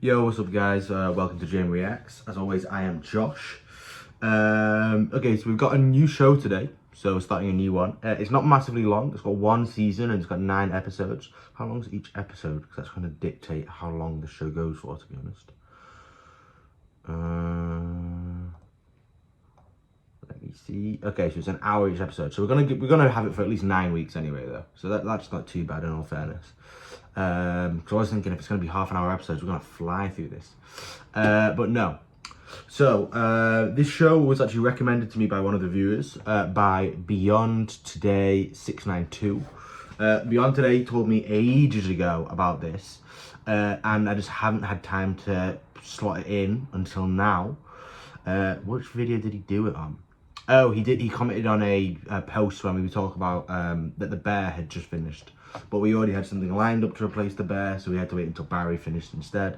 Yo, what's up guys? Welcome to Jane Reacts. As always, I am Josh. Okay, so we've got a new show today. So we're starting a new one. It's not massively long. It's got one season and it's got 9 episodes. How long is each episode? Because that's going to dictate how long the show goes for, to be honest. Let me see. Okay, so it's an hour each episode. So we're gonna have it for at least 9 weeks anyway, though. So that's not too bad in all fairness. So I was thinking if it's gonna be half an hour episodes, we're gonna fly through this. But no. So this show was actually recommended to me by one of the viewers, by Beyond Today 692. Beyond Today told me ages ago about this, and I just haven't had time to slot it in until now. Which video did he do it on? Oh, he commented on a post when we were talking about that the bear had just finished, but we already had something lined up to replace the bear, so we had to wait until Barry finished instead.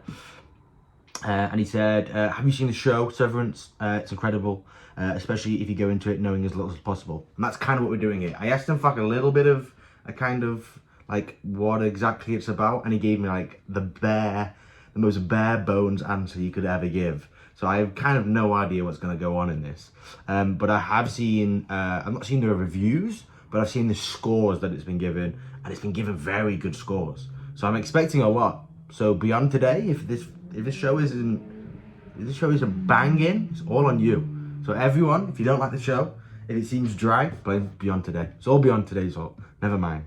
And he said, have you seen the show Severance? It's incredible, especially if you go into it knowing as little as possible. And that's kind of what we're doing here. I asked him for like a little bit of a kind of like what exactly it's about, and he gave me like the most bare bones answer you could ever give. So I have kind of no idea what's going to go on in this. But I have seen, I've not seen the reviews, but I've seen the scores that it's been given, and it's been given very good scores. So I'm expecting a lot. So Beyond Today, if this show isn't banging, it's all on you. So everyone, if you don't like the show, if it seems dry, blame Beyond Today. It's all Beyond Today's fault. Never mind.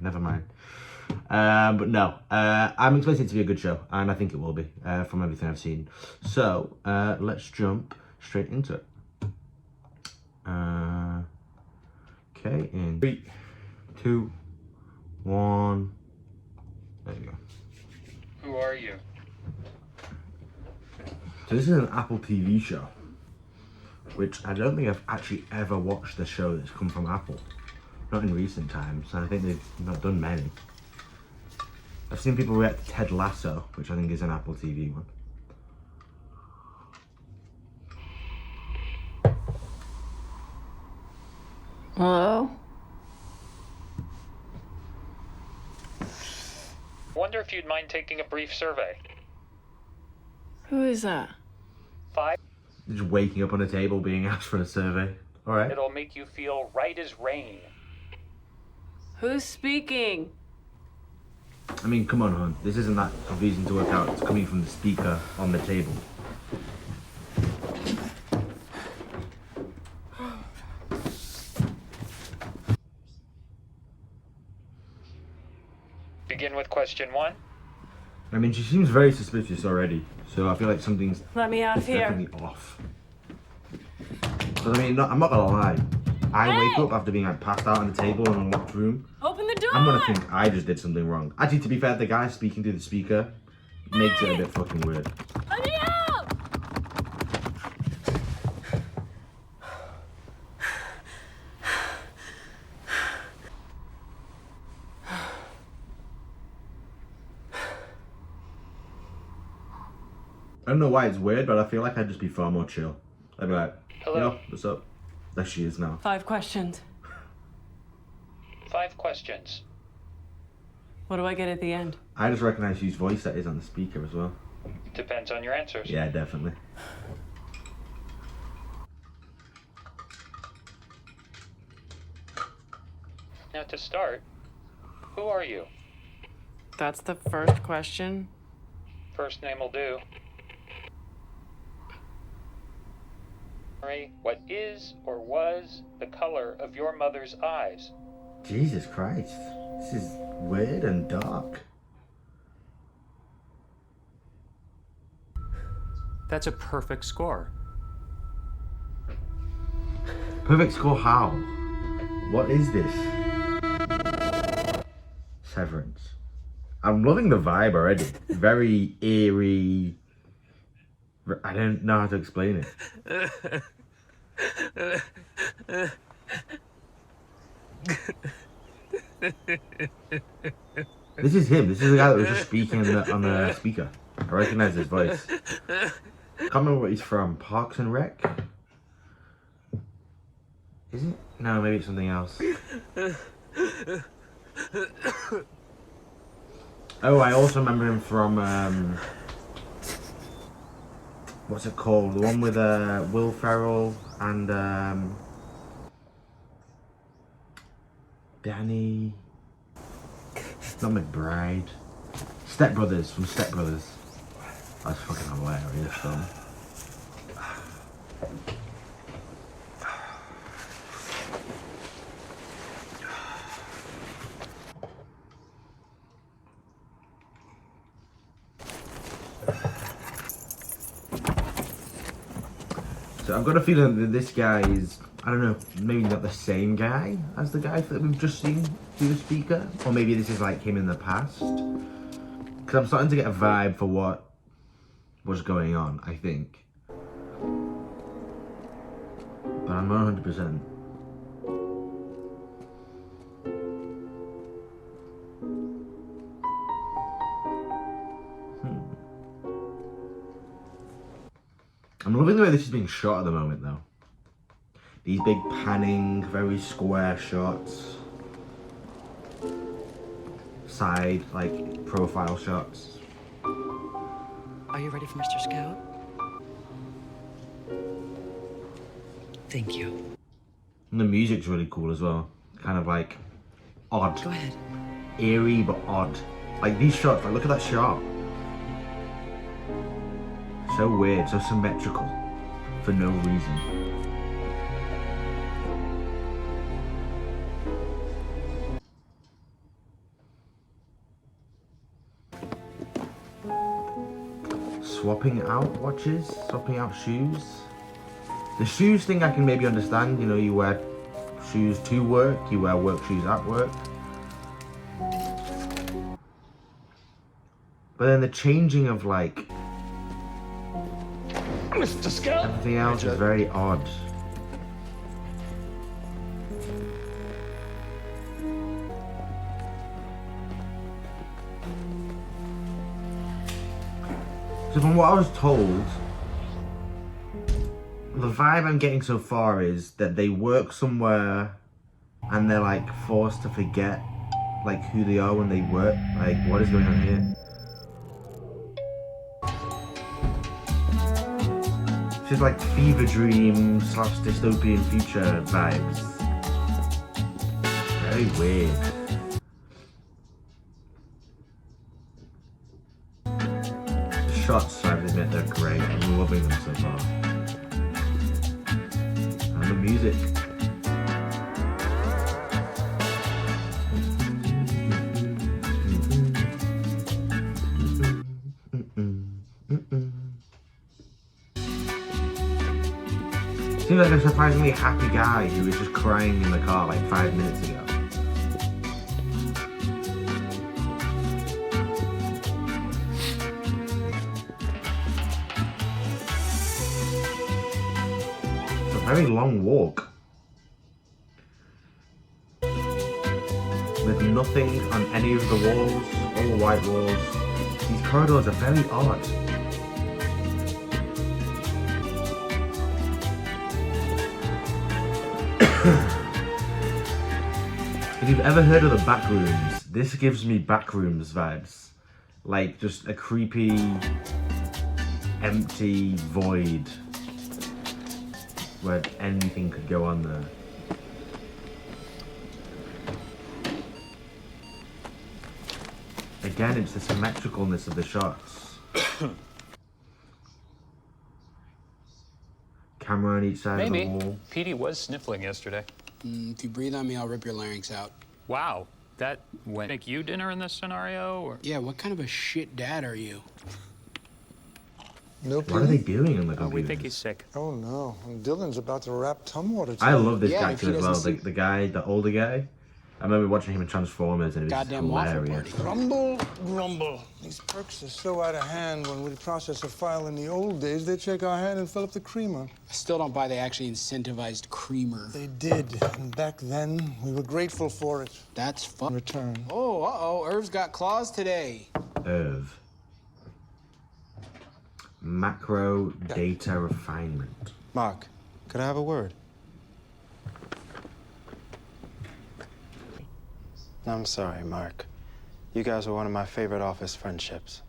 But no, I'm expecting it to be a good show, and I think it will be, from everything I've seen. So, let's jump straight into it. Okay, in 3, 2, 1, there you go. Who are you? So this is an Apple TV show, which I don't think I've actually ever watched a show that's come from Apple. Not in recent times, and I think they've not done many. I've seen people react to Ted Lasso, which I think is an Apple TV one. Hello? Wonder if you'd mind taking a brief survey. Who is that? 5. Just waking up on a table being asked for a survey. Alright. It'll make you feel right as rain. Who's speaking? I mean, come on, hon. This isn't that confusing to work out. It's coming from the speaker on the table. Begin with question 1. I mean, she seems very suspicious already, so I feel like something's Let me out of here. definitely off. But I mean, I'm not gonna lie. I wake up after being like passed out on the table in a locked room. Open the door! I'm gonna think I just did something wrong. Actually, to be fair, the guy speaking through the speaker makes it a bit fucking weird. Let me out! I don't know why it's weird, but I feel like I'd just be far more chill. I'd be like, Hello? yo, what's up? There she is now. 5 questions. 5 questions. What do I get at the end? I just recognize whose voice that is on the speaker as well. Depends on your answers. Yeah, definitely. Now to start, who are you? That's the first question. First name will do. What is or was the color of your mother's eyes? Jesus Christ. This is weird and dark. That's a perfect score. Perfect score how? What is this? Severance. I'm loving the vibe already. Very eerie. I don't know how to explain it. This is him. This is the guy that was just speaking on the speaker. I recognize his voice. Can't remember what he's from. Parks and Rec? Is it? No, maybe it's something else. Oh, I also remember him from what's it called? The one with Will Ferrell and Danny. Not McBride. Step Brothers, from Step Brothers. That's fucking hilarious film. So I've got a feeling that this guy is, I don't know, maybe not the same guy as the guy that we've just seen through the speaker, or maybe this is like him in the past. Because I'm starting to get a vibe for what was going on, I think. But I'm not 100%. I'm loving the way this is being shot at the moment, though. These big panning, very square shots. Side, like, profile shots. Are you ready for Mr. Scout? Thank you. And the music's really cool as well. Kind of like odd. Go ahead. Eerie but odd. Like these shots, like look at that shot. So weird, so symmetrical. For no reason. Swapping out watches, swapping out shoes. The shoes thing I can maybe understand, you know, you wear shoes to work, you wear work shoes at work. But then the changing of like Mr. Scout? everything else is very odd. So from what I was told, the vibe I'm getting so far is that they work somewhere and they're like forced to forget like who they are when they work. Like what is going on here? This is like fever dream / dystopian future vibes. Very weird. The shots, I have to admit, they're great. I'm loving them so far. And the music. Seems like a surprisingly happy guy who was just crying in the car like 5 minutes ago. It's a very long walk. With nothing on any of the walls, all white walls. These corridors are very odd. If you've ever heard of the Backrooms, this gives me Backrooms vibes. Like just a creepy, empty void where anything could go on there. Again, it's the symmetricalness of the shots. Camera on each side of the wall. Petey was sniffling yesterday. If you breathe on me, I'll rip your larynx out. Wow. That went make you dinner in this scenario? Or? Yeah, what kind of a shit dad are you? No, What are they doing on the computer? We think he's sick. Oh no, and Dylan's about to wrap Tumwater. I love this Yeah, guy if too he as well. doesn't The guy, the older guy. I remember watching him in Transformers and it was Goddamn waffle hilarious. party. Grumble, grumble. These perks are so out of hand. When we process a file in the old days, they'd shake our hand and fill up the creamer. I still don't buy they actually incentivized creamer. They did, and back then, we were grateful for it. That's In fun. return. Oh, uh-oh, Irv's got claws today. Irv. Macro data refinement. Mark, could I have a word? I'm sorry, Mark. You guys were one of my favorite office friendships.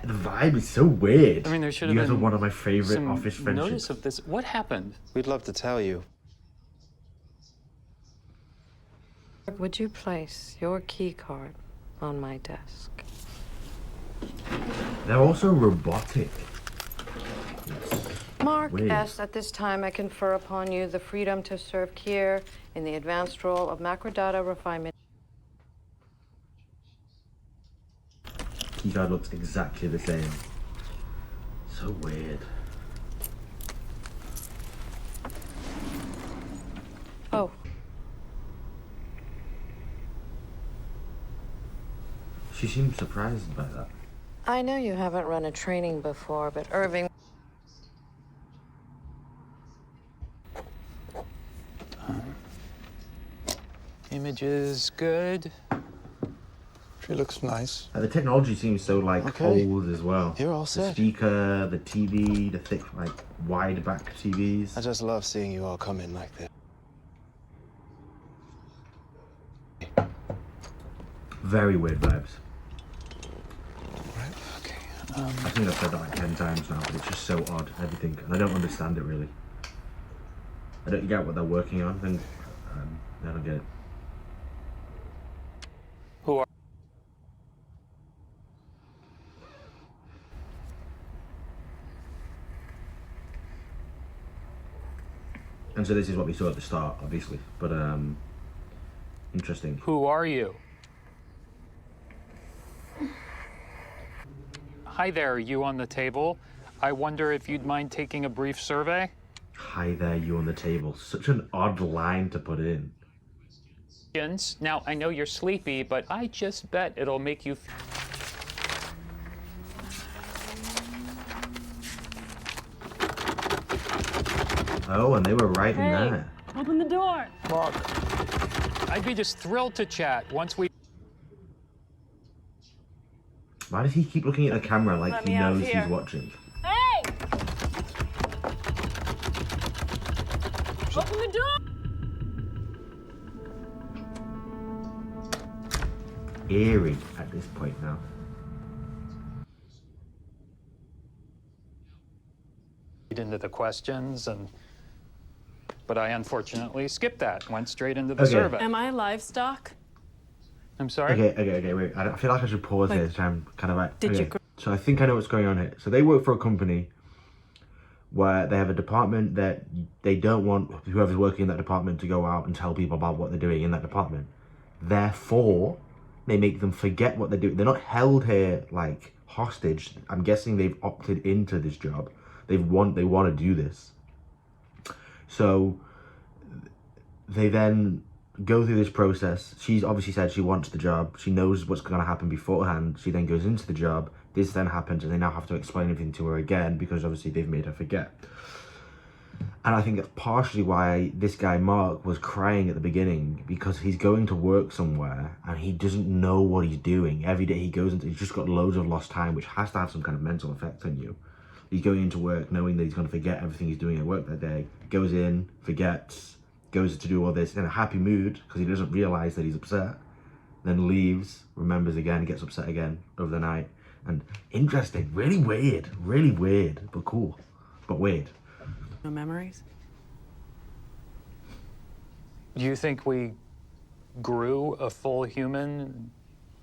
the vibe is so weird. I mean, there should You have guys are been one of my favorite some office friendships. notice of this. What happened? We'd love to tell you. Would you place your key card on my desk? They're also robotic. Mark Weird. S., at this time I confer upon you the freedom to serve here in the advanced role of macrodata refinement. Keycard looks exactly the same. So weird. Oh, She seemed surprised by that. I know you haven't run a training before, but Irving... Image is good. She looks nice. The technology seems so like Okay. old as well. You're all The set. speaker, the TV, the thick like wide back TVs. I just love seeing you all come in like this. Very weird vibes. Right? Okay. I think I've said that like 10 times now, but it's just so odd, everything. And I don't understand it really. I don't get what they're working on, and I don't get it. Who are And so this is what we saw at the start, obviously. But interesting. Who are you? Hi there, you on the table. I wonder if you'd mind taking a brief survey? Hi there, you on the table. Such an odd line to put in. Now, I know you're sleepy, but I just bet it'll make you Oh, and they were right in there. Open the door. Mark, I'd be just thrilled to chat once we... Why does he keep looking at the camera like Let he me out knows here. he's watching? Hey! Open the door. Eerie at this point now. into the questions, but I unfortunately skipped that, went straight into the Okay. survey. Am I livestock? I'm sorry? Okay, wait. I feel like I should pause Like, here to try and kind of like... did you okay. So I think I know what's going on here. So they work for a company where they have a department that they don't want whoever's working in that department to go out and tell people about what they're doing in that department. Therefore, they make them forget what they're doing. They're not held here like hostage. I'm guessing they've opted into this job. They want to do this. So they then go through this process. She's obviously said she wants the job. She knows what's going to happen beforehand. She then goes into the job. This then happens, and they now have to explain everything to her again because obviously they've made her forget. And I think that's partially why this guy Mark was crying at the beginning, because he's going to work somewhere and he doesn't know what he's doing. Every day he goes into, he's just got loads of lost time, which has to have some kind of mental effect on you. He's going into work knowing that he's going to forget everything he's doing at work that day. Goes in, forgets, goes to do all this in a happy mood because he doesn't realize that he's upset. Then leaves, remembers again, gets upset again over the night. And interesting, really weird, but cool, but weird. No memories? Do you think we grew a full human,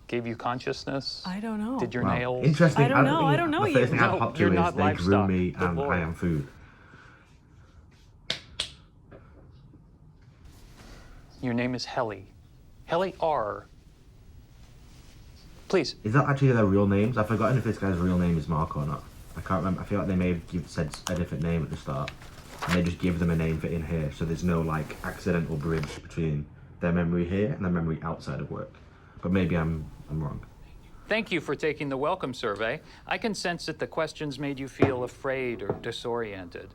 gave you consciousness? I don't know. Did your Wow. nails? Interesting. I don't know. I don't know The first you. thing I'd No, pop to you're is not they grew livestock. me Good and Lord. I am food. Your name is Helly. Helly R. Please. Is that actually their real names? I've forgotten if this guy's real name is Mark or not. I can't remember. I feel like they may have said a different name at the start. And they just give them a name for in here, so there's no like accidental bridge between their memory here and their memory outside of work. But maybe I'm wrong. Thank you for taking the welcome survey. I can sense that the questions made you feel afraid or disoriented.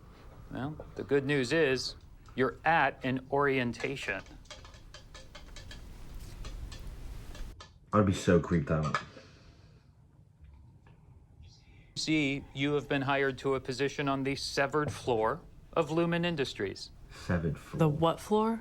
Well, the good news is you're at an orientation. I'd be so creeped out. See, you have been hired to a position on the severed floor of Lumen Industries. Severed floor. The what floor?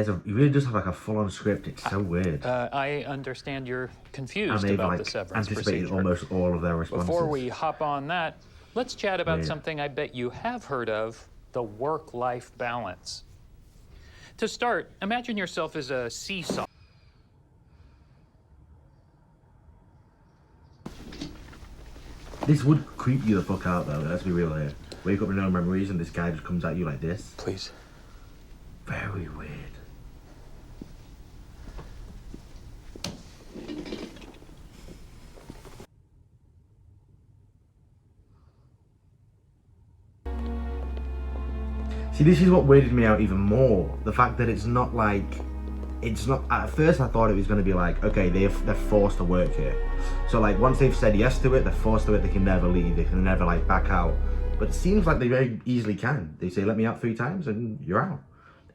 He really does have like a full-on script. It's so weird. I understand you're And confused they've about like the severance anticipated procedure. almost all of their responses. Before we hop on that, let's chat about Weird. something I bet you have heard of, the work-life balance. To start, imagine yourself as a seesaw. This would creep you the fuck out though, let's be real here. Wake up with no memories and this guy just comes at you like this. Please. Very weird. See, this is what weirded me out even more. The fact that it's not like, it's not, at first I thought it was going to be like, okay, they're forced to work here. So like, once they've said yes to it, they're forced to it, they can never leave, they can never like back out. But it seems like they very easily can. They say, let me out 3 times and you're out.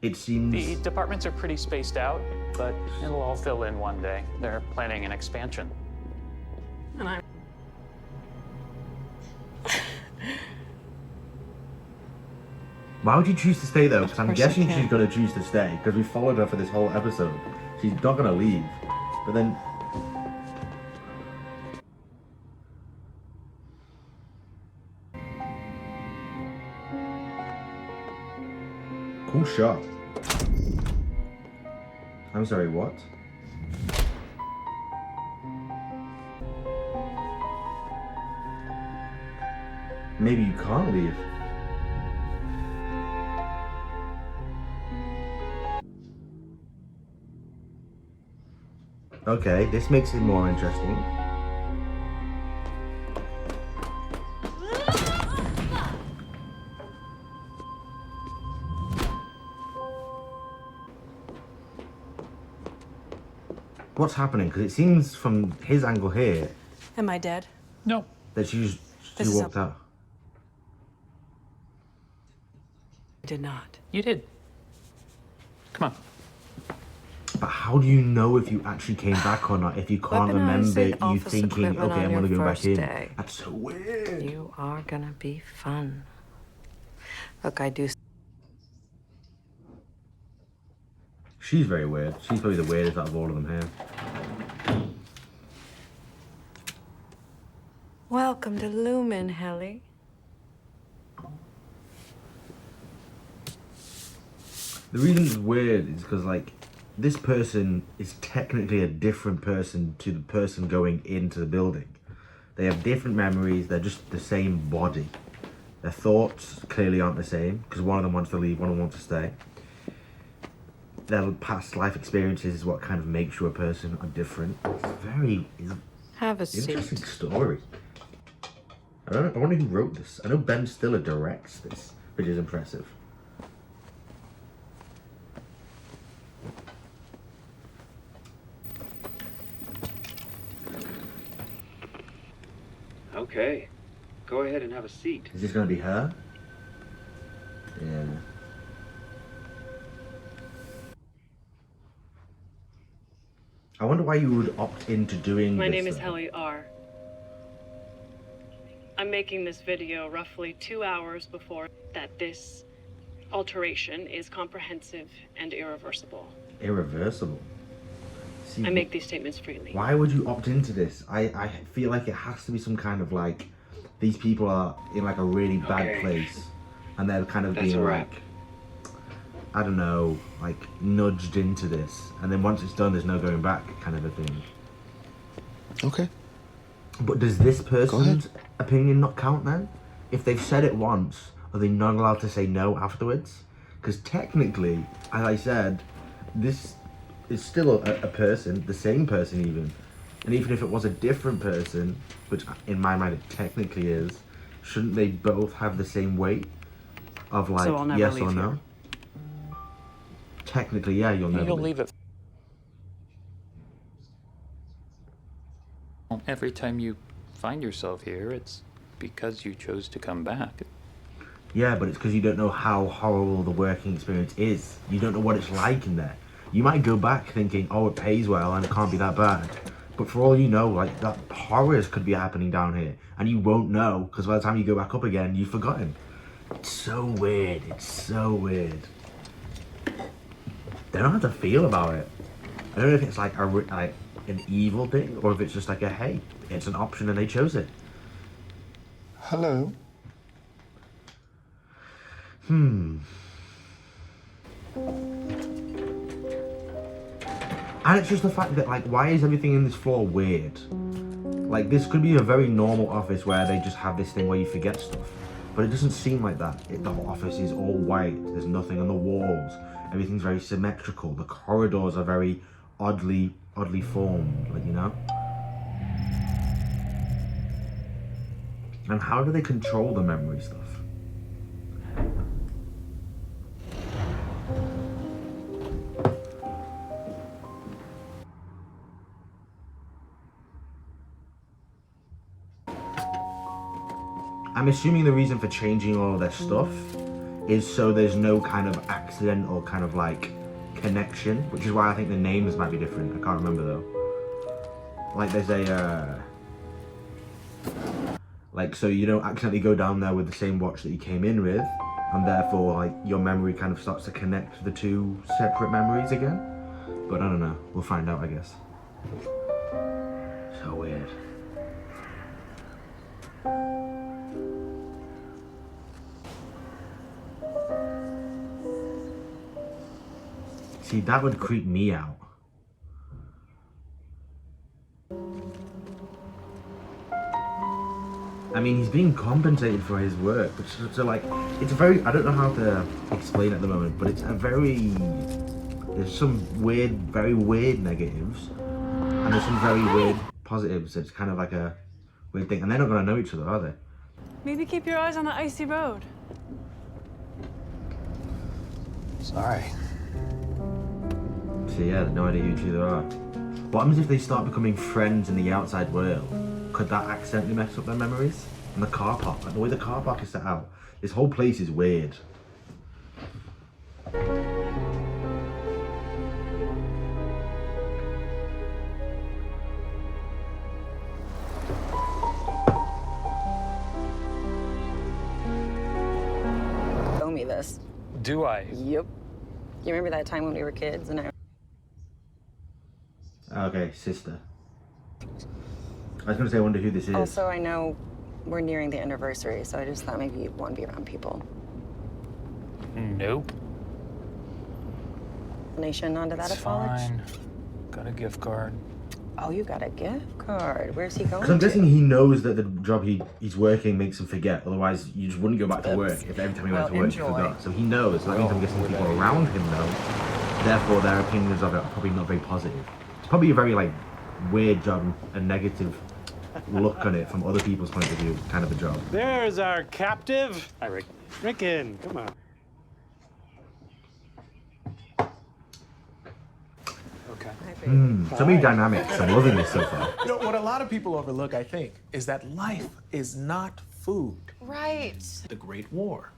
It seems... The departments are pretty spaced out, but it'll all fill in one day. They're planning an expansion. And I. Why would you choose to stay though? Because I'm course I guessing can. she's going to choose to stay because we followed her for this whole episode. She's not going to leave. But then... Cool shot. I'm sorry, what? Maybe you can't leave. Okay, this makes it more interesting. What's happening? Because it seems from his angle here Am I dead? No. that she This is walked out. I did not. You did. Come on. But how do you know if you actually came back or not? If you can't remember Weaponizing you office thinking, equipment okay, on I'm your gonna go back first in. day. That's so weird. You are gonna be fun. Look, I do. She's very weird. She's probably the weirdest out of all of them here. Welcome to Lumen, Helly. The reason it's weird is because, like, this person is technically a different person to the person going into the building. They have different memories, they're just the same body. Their thoughts clearly aren't the same, because one of them wants to leave, one of them wants to stay. Their past life experiences is what kind of makes you a person or different. It's Have a an interesting seat. story. I wonder who wrote this. I know Ben Stiller directs this, which is impressive. Okay. Go ahead and have a seat. Is this gonna be her? Yeah. I wonder why you would opt into doing My this. name is though. Helly R. I'm making this video roughly 2 hours before that this alteration is comprehensive and irreversible. Irreversible. See, I make these statements freely. why would you opt into this? I feel like it has to be some kind of like, these people are in like a really bad Okay. place, and they're kind of That's being a wrap. like, I don't know, like nudged into this, and then once it's done, there's no going back, kind of a thing. Okay. But does this ahead. person's opinion not count then? If they've said it once, are they not allowed to say no afterwards? Because technically, as I said, this is still a person, the same person even. And even if it was a different person, which in my mind it technically is, shouldn't they both have the same weight of like So I'll never yes leave or no? here. Technically, yeah, you'll never You'll leave. leave it. Every time you find yourself here, it's because you chose to come back. Yeah, but it's because you don't know how horrible the working experience is. You don't know what it's like in there. You might go back thinking, oh, it pays well and it can't be that bad. But for all you know, like, that horrors could be happening down here. And you won't know, because by the time you go back up again, you've forgotten. It's so weird. It's so weird. don't know how to feel about it. I don't know if it's like an evil thing or if it's just like a hey, it's an option and they chose it. Hello. And it's just the fact that, like, why is everything in this floor weird? Like, this could be a very normal office where they just have this thing where you forget stuff. But it doesn't seem like that. The whole office is all white. There's nothing on the walls. Everything's very symmetrical. The corridors are very oddly formed, like, you know? And how do they control the memory stuff? I'm assuming the reason for changing all of their stuff is so there's no kind of accident or kind of like connection, which is why I think the names might be different. I can't remember though. Like there's a like, so you don't accidentally go down there with the same watch that you came in with, and therefore like your memory kind of starts to connect the two separate memories again. But I don't know, we'll find out, I guess. So weird. See, that would creep me out. I mean, he's being compensated for his work, but so like, it's a very, I don't know how to explain it at the moment, but it's a very, there's some weird, very weird negatives, and there's some very weird positives. It's kind of like a weird thing, and they're not going to know each other, are they? Maybe keep your eyes on the icy road. Sorry. So yeah, no idea who each other are. What happens if they start becoming friends in the outside world? Could that accidentally mess up their memories? And the car park, like the way the car park is set out, this whole place is weird. Show me this. Do I? Yep. You remember that time when we were kids and I... Okay, sister. I was gonna say, I wonder who this is. Also, I know we're nearing the anniversary, so I just thought maybe you'd want to be around people. Nope. Nation onto that It's at college? fine. Got a gift card. Oh, you got a gift card. Where's he going Because I'm to? guessing he knows that the job he's working makes him forget. Otherwise, you just wouldn't go back to work if every time he went to work you forgot. So he knows. So that means I'm guessing people around him know. Therefore, their opinions of it are probably not very positive. It's probably a very like weird job, a negative look on it from other people's point of view, kind of a job. There's our captive. Hi, Rick. Rickon, come on. Okay. So many dynamics. I'm loving this so far. You know, what a lot of people overlook, I think, is that life is not food. Right. The Great War.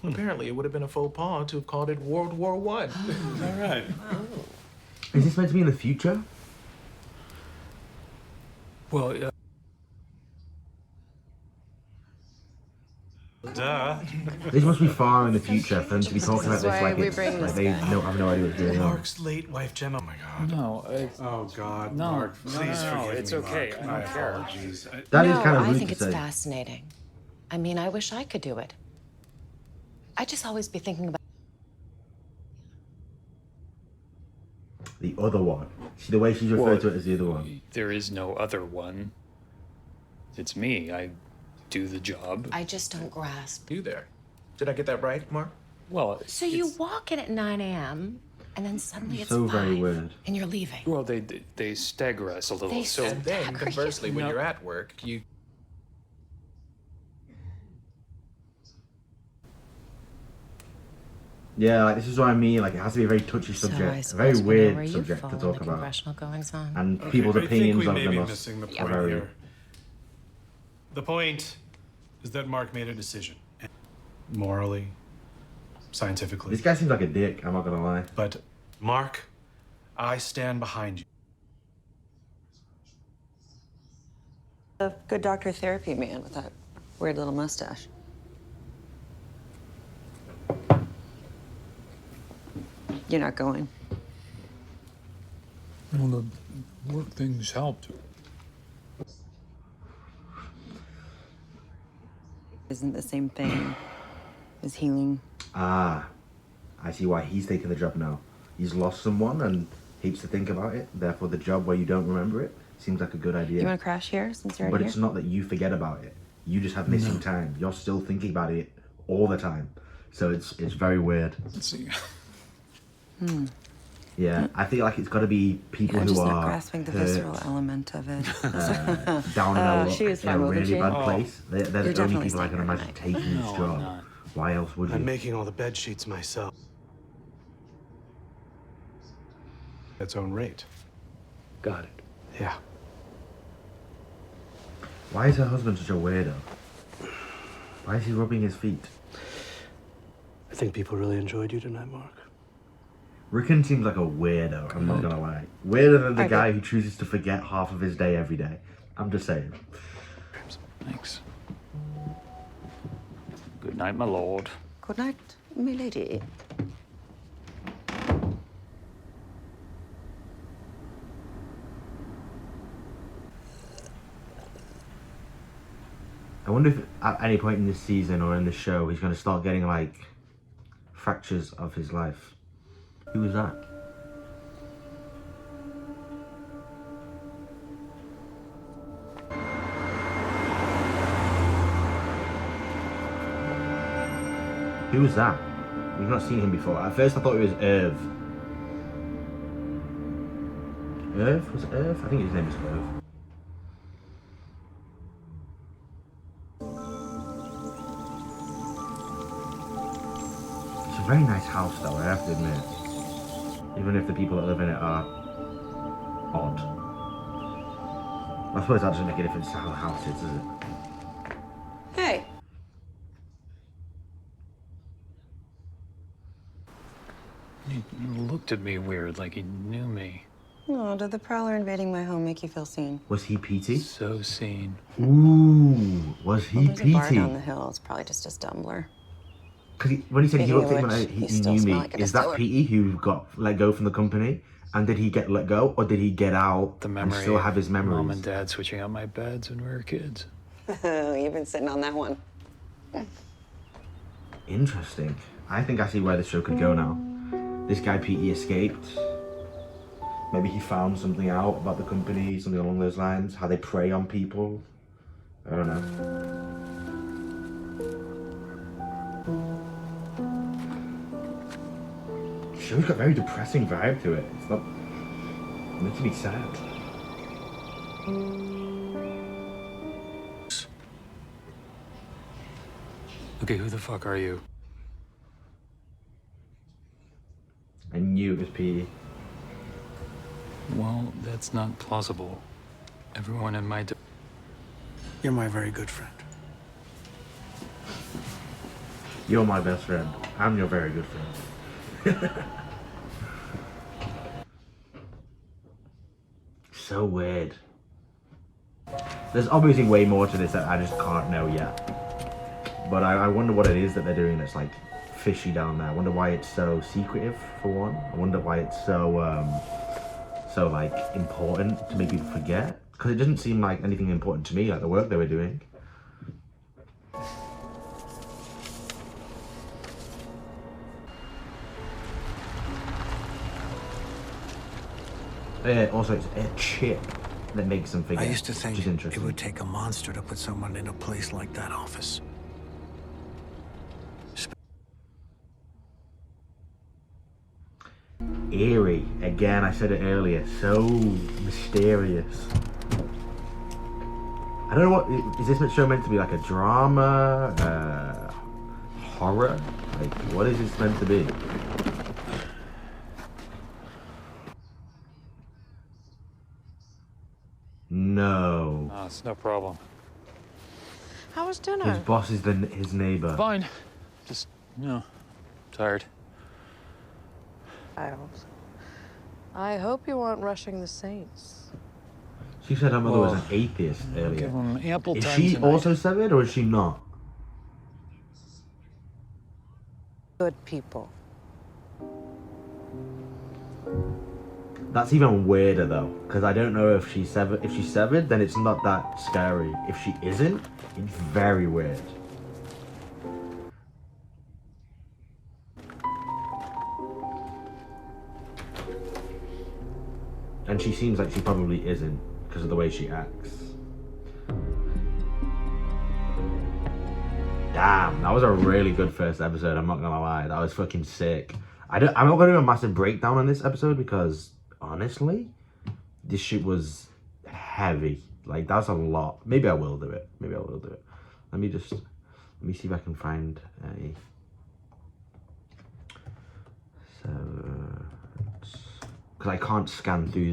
Apparently, it would have been a faux pas to have called it World War I. All right. Is this meant to be in the future? Well, Duh. This must be far in the future for them to be talking about this why like we it's bring like this they guy. have no idea what's going on. Mark's late wife, Gemma. Oh my God. no. Oh, God, No, Mark, no, please no, forgive it's me, okay. Mark. I My don't care. apologies. That is No, kind of I rude think to it's say. fascinating. I mean, I wish I could do it. I just always be thinking about The other one. See the way she's referred to it as the other one. There is no other one. It's me. I do the job. I just don't grasp. You there? Did I get that right, Mark? Well, So you walk in at 9 a.m. and then suddenly it's So 5 very weird. and you're leaving. well, they stagger us a little. They So And then, Stagger you? conversely, when No. you're at work, you... Yeah, like, this is what I mean. Like, it has to be a very touchy So I subject, a very suppose we know where weird you subject fall to in talk the about. congressional goings-on. And Okay, people's I think opinions we of may them be are missing the are point very... here. The point is that Mark made a decision. Morally, scientifically. This guy seems like a dick, I'm not gonna lie. But, Mark, I stand behind you. A good doctor therapy man with that weird little mustache. You're not going. Well, the work things helped. Isn't the same thing as healing. Ah, I see why he's taking the job now. He's lost someone and heaps to think about it. Therefore, the job where you don't remember it seems like a good idea. You want to crash here since you're But here? it's not that you forget about it. You just have missing time. You're still thinking about it all the time. So it's very weird. Let's see. Yeah, I feel like it's got to be people I'm who just are not grasping the hurt, visceral element of it. down in a, she was in a fine, wasn't really she? bad place. They're You're the only definitely people I can staying imagine overnight. taking this job. Why else would you? I'm making all the bed sheets myself. Its own rate. Got it. Yeah. Why is her husband such a weirdo? Why is he rubbing his feet? I think people really enjoyed you tonight, Mark. Rickon seems like a weirdo, I'm not gonna lie. Weirder than the guy who chooses to forget half of his day every day. I'm just saying. Thanks. Good night, my lord. Good night, my lady. I wonder if at any point in this season or in the show he's gonna start getting like fractures of his life. Who was that? Who was that? We've not seen him before. At first I thought it was Irv. Irv? Was it Irv? I think his name is Irv. It's a very nice house though, I have to admit. Even if the people that live in it are odd. I suppose that doesn't make a difference to how the house is, does it? Hey. He looked at me weird, like he knew me. Oh, did the prowler invading my home make you feel seen? Was he PT? So seen. Ooh, was he Well, there's a bar down PT? the hill. It's probably just a stumbler. Because when he said he Speaking looked of at him which, and you he still knew smell me, like a is that distiller. PT who got let go from the company? And did he get let go, or did he get out The and memory still have his of Mom memories? and Dad switching out my beds when we were kids. You've been sitting on that one. Interesting. I think I see where the show could go now. This guy PT escaped. Maybe he found something out about the company, something along those lines. How they prey on people. I don't know. The show's got a very depressing vibe to it. It's not. It makes me sad. Okay, who the fuck are you? I knew it was PT. Well, that's not plausible. Everyone in my... You're my very good friend. You're my best friend. I'm your very good friend. So weird. There's obviously way more to this that I just can't know yet. But I wonder what it is that they're doing that's like fishy down there. I wonder why it's so secretive, for one. I wonder why it's so like important to make people forget. Because it doesn't seem like anything important to me, like the work they were doing. Also, it's a chip that makes them forget. I used to think which is it interesting. would take a monster to put someone in a place like that office. Eerie. Again, I said it earlier. So mysterious. I don't know what... Is this show meant to be like a drama? Horror? Like, what is this meant to be? No. Oh, it's no problem. How was His dinner? boss is his neighbor. Fine. Just, tired. I hope you aren't rushing the Saints. She said her mother was an Well, atheist earlier. give 'em ample Is time she tonight. also severed or is she not? Good people. That's even weirder though, because I don't know if she's severed. If she's severed, then it's not that scary. If she isn't, it's very weird. And she seems like she probably isn't because of the way she acts. Damn, that was a really good first episode, I'm not gonna lie. That was fucking sick. I'm not gonna do a massive breakdown on this episode because, honestly, this shit was heavy. Like, that's a lot. Maybe I will do it. Maybe I will do it. Let me see if I can find a... Because I can't scan through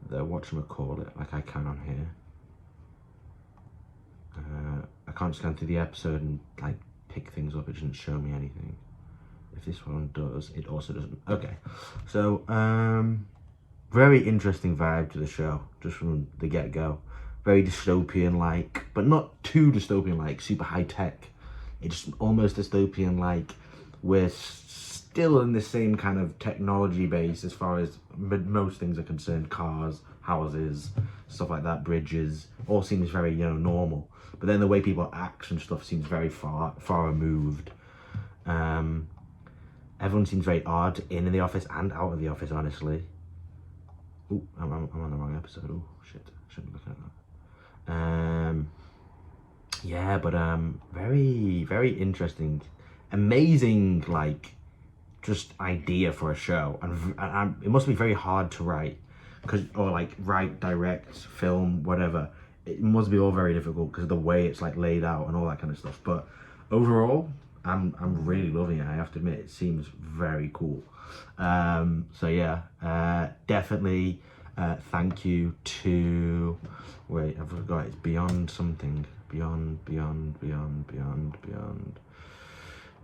the whatchamacallit like I can on here. I can't scan through the episode and like pick things up. It doesn't show me anything. If this one does, it also doesn't. Okay, so very interesting vibe to the show just from the get-go. Very dystopian like, but not too dystopian like, super high tech. It's almost dystopian like we're still in the same kind of technology base as far as most things are concerned. Cars, houses, stuff like that, bridges, all seems very, you know, normal. But then the way people act and stuff seems very far removed. Everyone seems very odd in the office and out of the office, honestly. Oh, I'm on the wrong episode. Oh shit, I shouldn't be looking at that. Yeah, but very, very interesting, amazing, like, just idea for a show, and it must be very hard to write, or like write, direct, film, whatever. It must be all very difficult because of the way it's like laid out and all that kind of stuff. But overall, I'm really loving it. I have to admit, it seems very cool. So yeah, definitely thank you to, wait, I forgot, it's Beyond something. Beyond.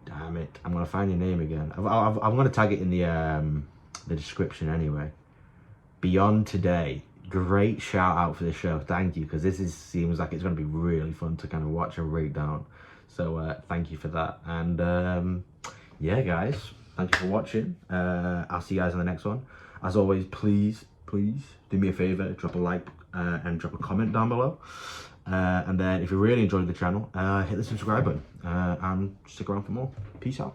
Damn it, I'm gonna find your name again. I'm gonna tag it in the description anyway. Beyond Today, great shout out for this show. Thank you, because seems like it's gonna be really fun to kind of watch and break down. So thank you for that. And yeah, guys, thank you for watching. I'll see you guys in the next one. As always, please do me a favor, drop a like and drop a comment down below. And then if you really enjoyed the channel, hit the subscribe button and stick around for more. Peace out.